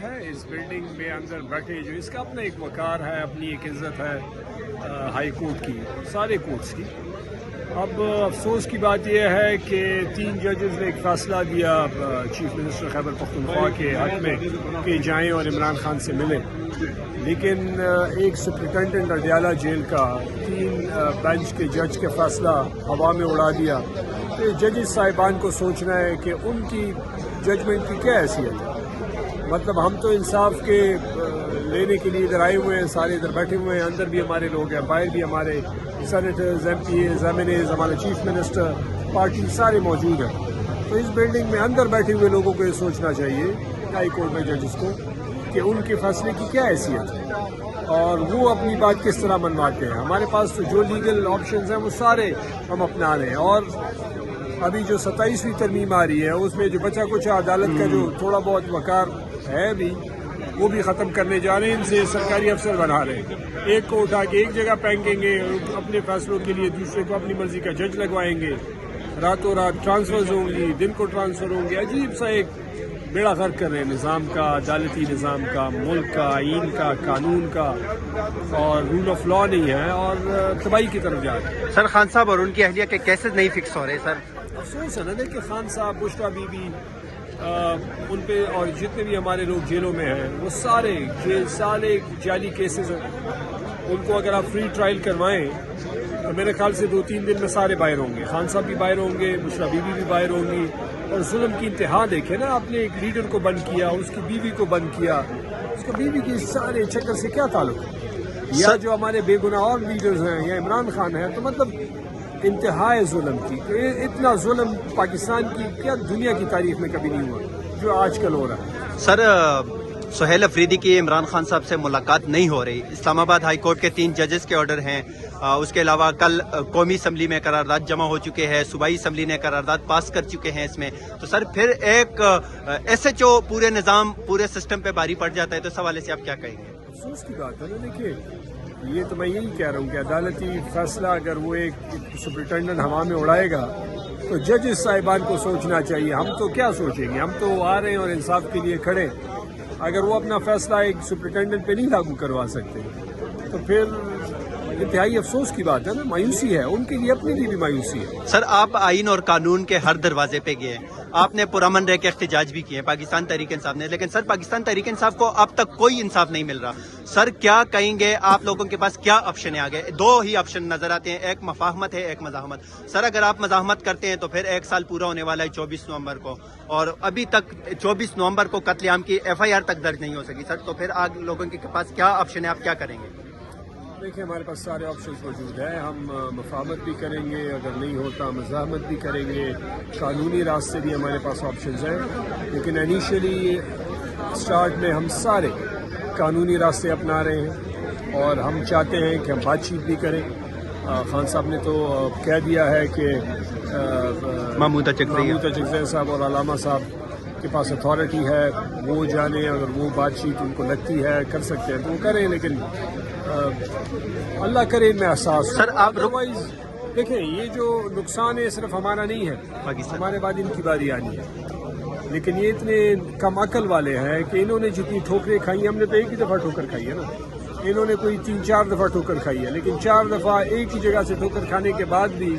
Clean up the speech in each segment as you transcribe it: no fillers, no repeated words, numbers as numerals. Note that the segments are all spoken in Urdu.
ہے اس بلڈنگ میں اندر بیٹھے جو اس کا اپنا ایک وقار ہے, اپنی ایک عزت ہے ہائی کورٹ کی, سارے کورٹس کی. اب افسوس کی بات یہ ہے کہ 3 ججز نے ایک فیصلہ دیا چیف منسٹر خیبر پختونخوا کے حق میں کہ جائیں اور عمران خان سے ملیں, لیکن ایک سپرنٹینڈنٹ اڈیالہ جیل کا 3 بینچ کے جج کے فیصلہ ہوا میں اڑا دیا. تو ججز صاحبان کو سوچنا ہے کہ ان کی ججمنٹ کی کیا حیثیت ہے. مطلب ہم تو انصاف کے لینے کے لیے ادھر آئے ہوئے ہیں, سارے ادھر بیٹھے ہوئے ہیں, اندر بھی ہمارے لوگ ہیں, باہر بھی ہمارے senators, M P As, M N As, ہمارے چیف منسٹر, پارٹی سارے موجود ہیں. تو اس بلڈنگ میں اندر بیٹھے ہوئے لوگوں کو یہ سوچنا چاہیے ہائی کورٹ میں ججز کو کہ ان کے فیصلے کی کیا حیثیت ہے اور وہ اپنی بات کس طرح منواتے ہیں. ہمارے پاس تو جو لیگل آپشنز ہیں وہ سارے ہم اپنا رہے ہیں, اور ابھی جو 27ویں ترمیم آ رہی ہے اس میں جو بچہ کچھ عدالت کا جو تھوڑا بہت وقار ہے بھی وہ بھی ختم کرنے جا رہے ہیں. ان سے سرکاری افسر بنا رہے ہیں, ایک کو اٹھا کے ایک جگہ پھینکیں گے, اپنے فیصلوں کے لیے دوسرے کو اپنی مرضی کا جج لگوائیں گے, راتوں رات ٹرانسفرز ہوں گی, دن کو ٹرانسفر ہوں گے. عجیب سا ایک بیڑا غرق کر رہے ہیں نظام کا, عدالتی نظام کا, ملک کا, آئین کا, قانون کا, اور رول آف لا نہیں ہے اور تباہی کی طرف جا رہے ہیں. سر خان صاحب اور ان کی اہلیہ کے کیسز نہیں فکس ہو رہے سر. افسوس ہے نا کہ خان صاحب, بشرا بی بی, ان پہ اور جتنے بھی ہمارے لوگ جیلوں میں ہیں وہ سارے سارے جعلی کیسز ہیں. ان کو اگر آپ فری ٹرائل کروائیں تو میرے خیال سے 2-3 دن میں سارے باہر ہوں گے. خان صاحب بھی باہر ہوں گے, بشرا بی بی بھی باہر ہوں گی. اور ظلم کی انتہا دیکھیں نا, آپ نے ایک لیڈر کو بند کیا, اس کی بیوی کو بند کیا, اس کو بیوی کی سارے چکر سے کیا تعلق ہے, یا جو ہمارے بے گناہ اور لیڈرز ہیں یا عمران خان ہے. تو مطلب انتہائی ظلم کی, اتنا ظلم پاکستان کی کیا دنیا کی تاریخ میں کبھی نہیں ہوا جو آج کل ہو رہا ہے. سر سہیل افریدی کی عمران خان صاحب سے ملاقات نہیں ہو رہی. اسلام آباد ہائی کورٹ کے 3 ججز کے آرڈر ہیں, اس کے علاوہ کل قومی اسمبلی میں قرارداد جمع ہو چکے ہیں, صوبائی اسمبلی نے قرارداد پاس کر چکے ہیں اس میں. تو سر پھر ایک ایس ایچ او پورے نظام پورے سسٹم پہ بھاری پڑ جاتا ہے, تو اس حوالے سے آپ کیا کہیں گے؟ افسوس کی بات ہے نا. دیکھیے یہ تو میں یہی کہہ رہا ہوں کہ عدالتی فیصلہ اگر وہ ایک سپرنٹینڈنٹ ہوا میں اڑائے گا تو ججز صاحبان کو سوچنا چاہیے. ہم تو کیا سوچیں گے, ہم تو آ رہے ہیں اور انصاف کے لیے کھڑے. اگر وہ اپنا فیصلہ ایک سپرنٹینڈنٹ پہ نہیں لاگو کروا سکتے تو پھر انتہائی افسوس کی بات ہے نا, مایوسی ہے ان کے لیے, اپنے لیے بھی mایوسی ہے. سر آپ آئین اور قانون کے ہر دروازے پہ گئے, آپ نے پرامن رہ کے احتجاج بھی کیے پاکستان تحریک انصاف نے, لیکن سر پاکستان تحریک انصاف کو اب تک کوئی انصاف نہیں مل رہا. سر کیا کہیں گے, آپ لوگوں کے پاس کیا آپشن ہے آگے؟ 2 ہی آپشن نظر آتے ہیں, ایک مفاہمت ہے, ایک مزاحمت. سر اگر آپ مزاحمت کرتے ہیں تو پھر 1 سال پورا ہونے والا ہے 24 نومبر کو, اور ابھی تک 24 نومبر کو قتل عام کی FIR تک درج نہیں ہو سکی. سر تو پھر آپ لوگوں کے پاس کیا آپشن ہے, آپ کیا کریں گے؟ دیکھیں ہمارے پاس سارے آپشنز موجود ہیں. ہم مفاہمت بھی کریں گے, اگر نہیں ہوتا مزاحمت بھی کریں گے, قانونی راستے بھی ہمارے پاس آپشنز ہیں. لیکن انیشلی اسٹارٹ میں ہم سارے قانونی راستے اپنا رہے ہیں اور ہم چاہتے ہیں کہ ہم بات چیت بھی کریں. خان صاحب نے تو کہہ دیا ہے کہ محمود چکزئی صاحب اور علامہ صاحب کے پاس اتھارٹی ہے, وہ جانے, اگر وہ بات چیت ان کو لگتی ہے کر سکتے ہیں تو وہ کریں. لیکن اللہ کرے ان میں احساس. سر آپ ادروائز دیکھیں یہ جو نقصان ہے صرف ہمارا نہیں ہے, ہمارے بعد ان کی باری آنی ہے. لیکن یہ اتنے کم عقل والے ہیں کہ انہوں نے جتنی ٹھوکریں کھائی ہیں, ہم نے تو ایک ہی دفعہ ٹھوکر کھائی ہے نا, انہوں نے کوئی 3-4 دفعہ ٹھوکر کھائی ہے. لیکن 4 دفعہ ایک ہی جگہ سے ٹھوکر کھانے کے بعد بھی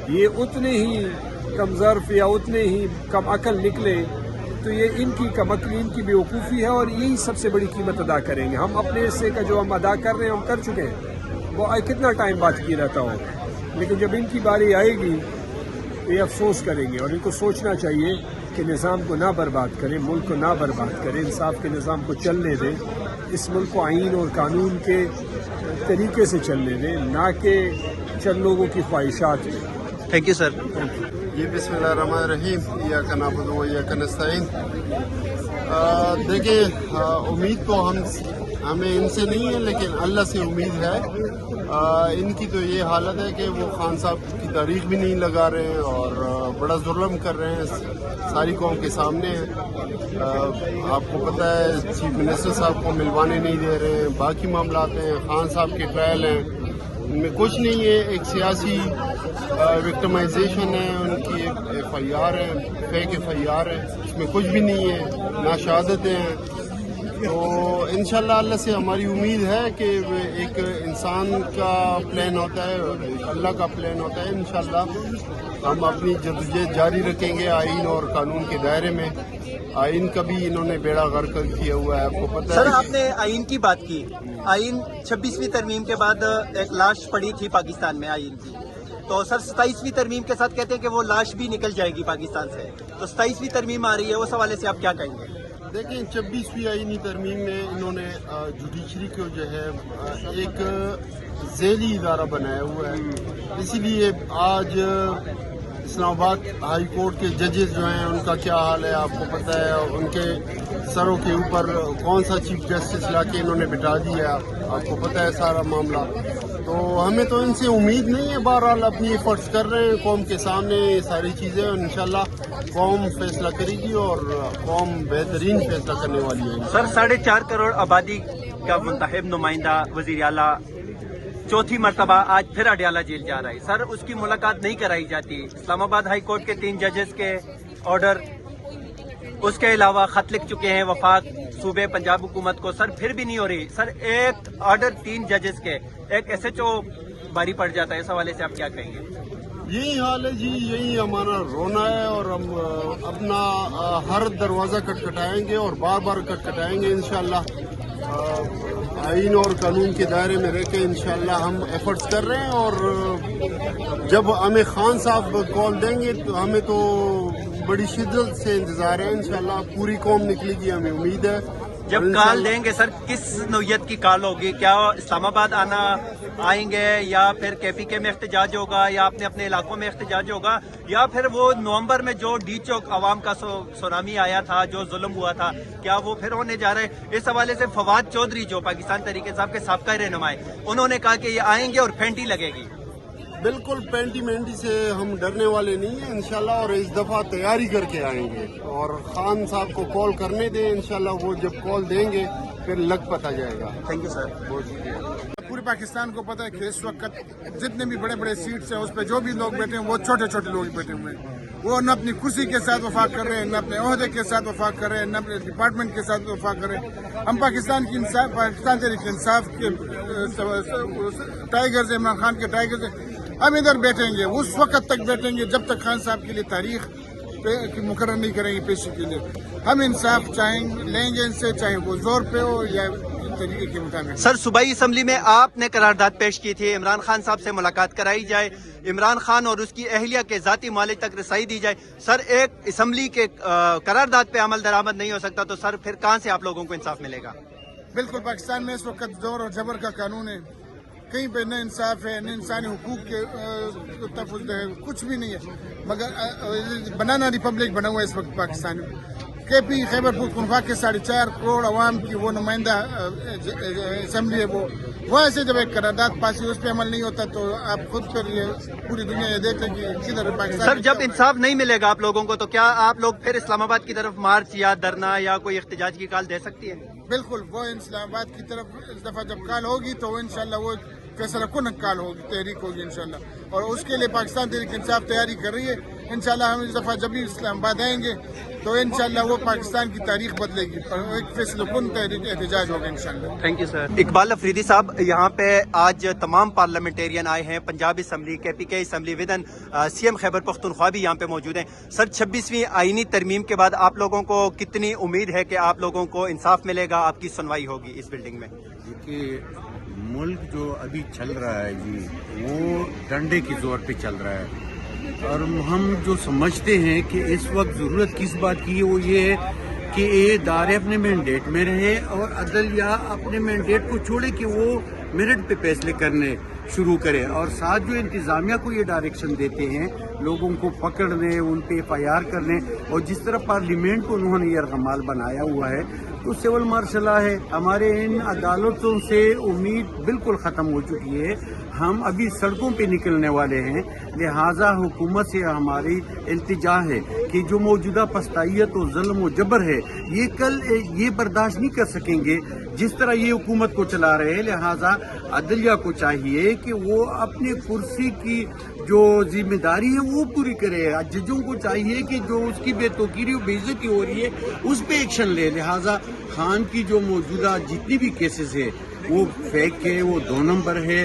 یہ اتنے ہی کم ظرف یا اتنے ہی کم عقل نکلے تو یہ ان کی کم عقلی, ان کی بیوقوفی ہے, اور یہی سب سے بڑی قیمت ادا کریں گے. ہم اپنے حصے کا جو ہم ادا کر رہے ہیں ہم کر چکے ہیں, وہ کتنا ٹائم بات کی رہتا ہوں. لیکن جب ان کی باری آئے گی تو یہ افسوس کریں گے, اور ان کو سوچنا چاہیے کہ نظام کو نہ برباد کریں, ملک کو نہ برباد کریں, انصاف کے نظام کو چلنے دیں, اس ملک کو آئین اور قانون کے طریقے سے چلنے دیں, نہ کہ چند لوگوں کی خواہشات میں. Thank you sir. جی بسم اللہ الرحمن الرحیم. ایاک نعبد و ایاک نستعین. دیکھیں امید تو ہمیں ان سے نہیں ہے, لیکن اللہ سے امید ہے. ان کی تو یہ حالت ہے کہ وہ خان صاحب کی تاریخ بھی نہیں لگا رہے ہیں اور بڑا ظلم کر رہے ہیں, ساری قوم کے سامنے ہیں. آپ کو پتہ ہے چیف منسٹر صاحب کو ملوانے نہیں دے رہے ہیں, باقی معاملات ہیں, خان صاحب کے ٹرائل ہیں, ان میں کچھ نہیں ہے. ایک سیاسی وکٹمائزیشن ہے, ان کی FIR ہے, فیک FIR ہے, اس میں کچھ بھی نہیں ہے, نہ شہادتیں ہیں. تو انشاءاللہ اللہ سے ہماری امید ہے کہ ایک انسان کا پلان ہوتا ہے، اللہ کا پلان ہوتا ہے. انشاءاللہ ہم اپنی جدوجہد جاری رکھیں گے آئین اور قانون کے دائرے میں. آئین کا بھی انہوں نے بیڑا غرق کیا ہوا ہے، آپ کو پتہ سر ہے. آپ نے آئین کی بات کی. آئین 26ویں ترمیم کے بعد ایک لاش پڑی تھی پاکستان میں آئین کی، تو سر 27ویں ترمیم کے ساتھ کہتے ہیں کہ وہ لاش بھی نکل جائے گی پاکستان سے، تو 27ویں ترمیم آ رہی ہے، اس حوالے سے آپ کیا کہیں گے؟ دیکھیں 26ویں آئینی ترمیم میں انہوں نے جوڈیشری کو جو ہے ایک ذیلی ادارہ بنایا ہوا ہے. اسی لیے آج اسلام آباد ہائی کورٹ کے ججز جو ہیں ان کا کیا حال ہے آپ کو پتہ ہے. ان کے سروں کے اوپر کون سا چیف جسٹس لا کے انہوں نے بٹھا دیا، آپ کو پتہ ہے سارا معاملہ. تو ہمیں تو ان سے امید نہیں ہے. بہرحال اپنی ایفرٹس کر رہے ہیں قوم کے سامنے یہ ساری چیزیں، انشاءاللہ قوم فیصلہ کرے گی اور قوم بہترین فیصلہ کرنے والی ہے. سر 4.5 کروڑ آبادی کا منتخب نمائندہ وزیر اعلیٰ چوتھی مرتبہ آج پھر اڈیالہ جیل جا رہا ہے. سر اس کی ملاقات نہیں کرائی جاتی. اسلام آباد ہائی کورٹ کے 3 ججز کے آرڈر، اس کے علاوہ خط لکھ چکے ہیں وفاق صوبے پنجاب حکومت کو، سر پھر بھی نہیں ہو رہی. سر ایک آرڈر 3 ججز کے، ایک SHO باری پڑ جاتا ہے، اس حوالے سے آپ کیا کہیں گے؟ یہی حال ہے جی، یہی ہمارا رونا ہے اور ہم اپنا ہر دروازہ کٹکھٹائیں گے اور بار بار کٹکھٹائیں گے. انشاءاللہ آئین اور قانون کے دائرے میں رہ کے انشاءاللہ ہم ایفرٹس کر رہے ہیں. اور جب ہمیں خان صاحب کال دیں گے تو ہمیں تو بڑی شدت سے انتظار ہے. انشاءاللہ پوری قوم نکلے گی، ہمیں امید ہے. جب کال دیں گے سر کس نوعیت کی کال ہوگی؟ کیا اسلام آباد آئیں گے یا پھر KPK میں احتجاج ہوگا یا اپنے علاقوں میں احتجاج ہوگا، یا پھر وہ نومبر میں جو ڈی چوک عوام کا سونامی آیا تھا، جو ظلم ہوا تھا، کیا وہ پھر ہونے جا رہے؟ اس حوالے سے فواد چودھری جو پاکستان تحریک انصاف کے سابقہ رہنما ہیں، انہوں نے کہا کہ یہ آئیں گے اور پھینٹی لگے گی. بالکل پینٹی مینٹی سے ہم ڈرنے والے نہیں ہیں انشاءاللہ، اور اس دفعہ تیاری کر کے آئیں گے. اور خان صاحب کو کال کرنے دیں، انشاءاللہ وہ جب کال دیں گے پھر لگ پتہ جائے گا. Thank you sir. بہت شکریہ. پورے پاکستان کو پتہ ہے کہ اس وقت جتنے بھی بڑے بڑے سیٹس ہیں اس پہ جو بھی لوگ بیٹھے ہیں وہ چھوٹے چھوٹے لوگ بیٹھے ہوئے ہیں. وہ نہ اپنی کرسی کے ساتھ وفاق کر رہے ہیں، نہ اپنے عہدے کے ساتھ وفاق کر رہے ہیں، نہ اپنے ڈپارٹمنٹ کے ساتھ وفاق کر رہے ہیں. ہم پاکستان تحریک انصاف کے ٹائیگرز، عمران خان کے ٹائیگرز، ہم ادھر بیٹھیں گے، اس وقت تک بیٹھیں گے جب تک خان صاحب کے لیے تاریخ مقرر نہیں کریں گے پیشی کے لیے. ہم انصاف لیں گے ان سے، چاہے وہ زور پہ ہو یا طریقے کے مطابق. سر صوبائی اسمبلی میں آپ نے قرارداد پیش کی تھی عمران خان صاحب سے ملاقات کرائی جائے، عمران خان اور اس کی اہلیہ کے ذاتی معالج تک رسائی دی جائے. سر ایک اسمبلی کے قرارداد پہ عمل درآمد نہیں ہو سکتا تو سر پھر کہاں سے آپ لوگوں کو انصاف ملے گا؟ بالکل پاکستان میں اس وقت زور اور جبر کا قانون ہے، کہیں پہ نہ انصاف ہے، نہ انسانی حقوق کے تحفظ ہے، کچھ بھی نہیں ہے. مگر بنانا ریپبلک بنا ہوا ہے اس وقت پاکستان میں. KP خیبر پختونخوا کے 4.5 کروڑ عوام کی وہ نمائندہ اسمبلی ہے، وہاں سے جب ایک قرارداد پاس ہوئی اس پہ عمل نہیں ہوتا تو آپ خود پھر یہ پوری دنیا یہ دیکھیں کہ کدھر پاکستان. سر جب انصاف نہیں ملے گا آپ لوگوں کو تو کیا آپ لوگ پھر اسلام آباد کی طرف مارچ یا دھرنا یا کوئی احتجاج کی کال دے سکتی ہے؟ بالکل، وہ اسلام آباد کی طرف اس دفعہ جب کال ہوگی تو انشاءاللہ وہ فیصلہ کن کال ہوگی، تحریک ہوگی انشاءاللہ. اور اس کے لیے پاکستان تحریک انصاف تیاری کر رہی ہے. انشاءاللہ ہم اس دفعہ جب بھی اسلام آباد آئیں گے تو انشاءاللہ وہ پاکستان کی تاریخ بدلے گی اور ایک فیصلہ کن احتجاج ہوگا انشاءاللہ. Thank you sir. Iqbal Afridi صاحب، یہاں پہ آج تمام پارلیمنٹیرین آئے ہیں، پنجاب اسمبلی، KPK اسمبلی ودن CM خیبر پختونخوا بھی یہاں پہ موجود ہیں. سر 26ویں آئینی ترمیم کے بعد آپ لوگوں کو کتنی امید ہے کہ آپ لوگوں کو انصاف ملے گا، آپ کی سنوائی ہوگی اس بلڈنگ میں؟ دیکھیے ملک جو ابھی چل رہا ہے جی وہ ڈنڈے کی زور پہ چل رہا ہے، اور ہم جو سمجھتے ہیں کہ اس وقت ضرورت کس بات کی ہے وہ یہ ہے کہ یہ ادارے اپنے مینڈیٹ میں رہے اور عدلیہ اپنے مینڈیٹ کو چھوڑے کہ وہ میرٹ پہ فیصلے کرنے شروع کرے، اور ساتھ جو انتظامیہ کو یہ ڈائریکشن دیتے ہیں لوگوں کو پکڑنے، ان پہ FIR کرنے، اور جس طرح پارلیمنٹ کو انہوں نے یرغمال بنایا ہوا ہے تو سول مارشل لا ہے. ہمارے ان عدالتوں سے امید بالکل ختم ہو چکی ہے. ہم ابھی سڑکوں پہ نکلنے والے ہیں، لہٰذا حکومت سے ہماری التجا ہے کہ جو موجودہ پستائیت و ظلم و جبر ہے یہ برداشت نہیں کر سکیں گے جس طرح یہ حکومت کو چلا رہے ہیں. لہٰذا عدلیہ کو چاہیے کہ وہ اپنی کرسی کی جو ذمہ داری ہے وہ پوری کرے. ججوں کو چاہیے کہ جو اس کی بے توقیری و بے عزتی ہو رہی ہے اس پہ ایکشن لے. لہٰذا خان کی جو موجودہ جتنی بھی کیسز ہے وہ فیک ہے، وہ 2 نمبر ہے،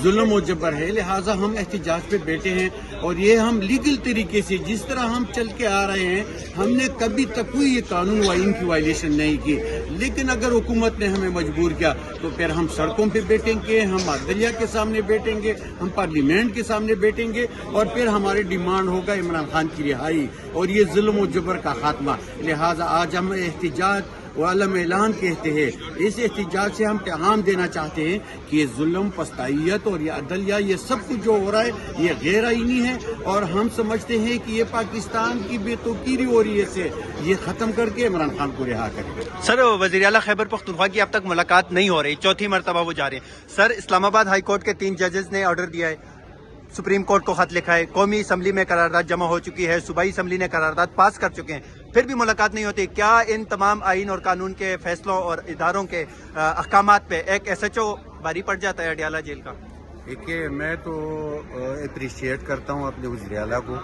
ظلم و جبر ہے. لہٰذا ہم احتجاج پہ بیٹھے ہیں اور یہ ہم لیگل طریقے سے جس طرح ہم چل کے آ رہے ہیں ہم نے کبھی تک کوئی یہ قانون و آئین کی وائلیشن نہیں کی. لیکن اگر حکومت نے ہمیں مجبور کیا تو پھر ہم سڑکوں پہ بیٹھیں گے، ہم عدلیہ کے سامنے بیٹھیں گے، ہم پارلیمنٹ کے سامنے بیٹھیں گے اور پھر ہماری ڈیمانڈ ہوگا عمران خان کی رہائی اور یہ ظلم و جبر کا خاتمہ. لہٰذا آج ہم احتجاج عالم اعلان کہتے ہیں. اس احتجاج سے ہم پیغام دینا چاہتے ہیں کہ یہ ظلم، پستائیت اور یہ عدلیہ یہ سب کچھ جو ہو رہا ہے یہ غیر آئینی ہے اور ہم سمجھتے ہیں کہ یہ پاکستان کی بے توقیری ہو رہی ہے، سے یہ ختم کر کے عمران خان کو رہا کریں. سر وزیر اعلیٰ خیبر پختونخوا کی اب تک ملاقات نہیں ہو رہی، 4تھی مرتبہ وہ جا رہے ہیں. سر اسلام آباد ہائی کورٹ کے 3 ججز نے آرڈر دیا ہے، سپریم کورٹ کو خط لکھا ہے، قومی اسمبلی میں قرارداد جمع ہو چکی ہے، صوبائی اسمبلی نے قرارداد پاس کر چکے ہیں، پھر بھی ملاقات نہیں ہوتی. کیا ان تمام آئین اور قانون کے فیصلوں اور اداروں کے احکامات پہ ایک SHO باری پڑ جاتا ہے اڈیالہ جیل کا؟ دیکھیے میں تو اپریشیٹ کرتا ہوں اپنے وزیر اعلیٰ کو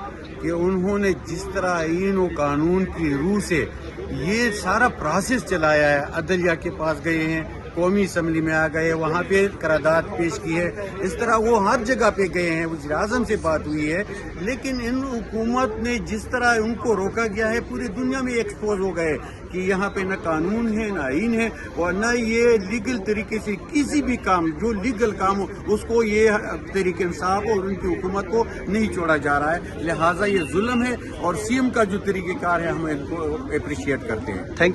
کہ انہوں نے جس طرح آئین و قانون کی روح سے یہ سارا پروسیس چلایا ہے. عدلیہ کے پاس گئے ہیں، قومی اسمبلی میں آ گئے، وہاں پہ قرارداد پیش کی ہے، اس طرح وہ ہر جگہ پہ گئے ہیں، وزیر اعظم سے بات ہوئی ہے. لیکن ان حکومت نے جس طرح ان کو روکا گیا ہے پوری دنیا میں ایکسپوز ہو گئے کہ یہاں پہ نہ قانون ہے نہ آئین ہے اور نہ یہ لیگل طریقے سے کسی بھی کام جو لیگل کام ہو اس کو یہ تحریک انصاف اور ان کی حکومت کو نہیں چھوڑا جا رہا ہے. لہٰذا یہ ظلم ہے اور CM کا جو طریقہ کار ہے ہم ان کو اپریشیٹ کرتے ہیں. Thank you.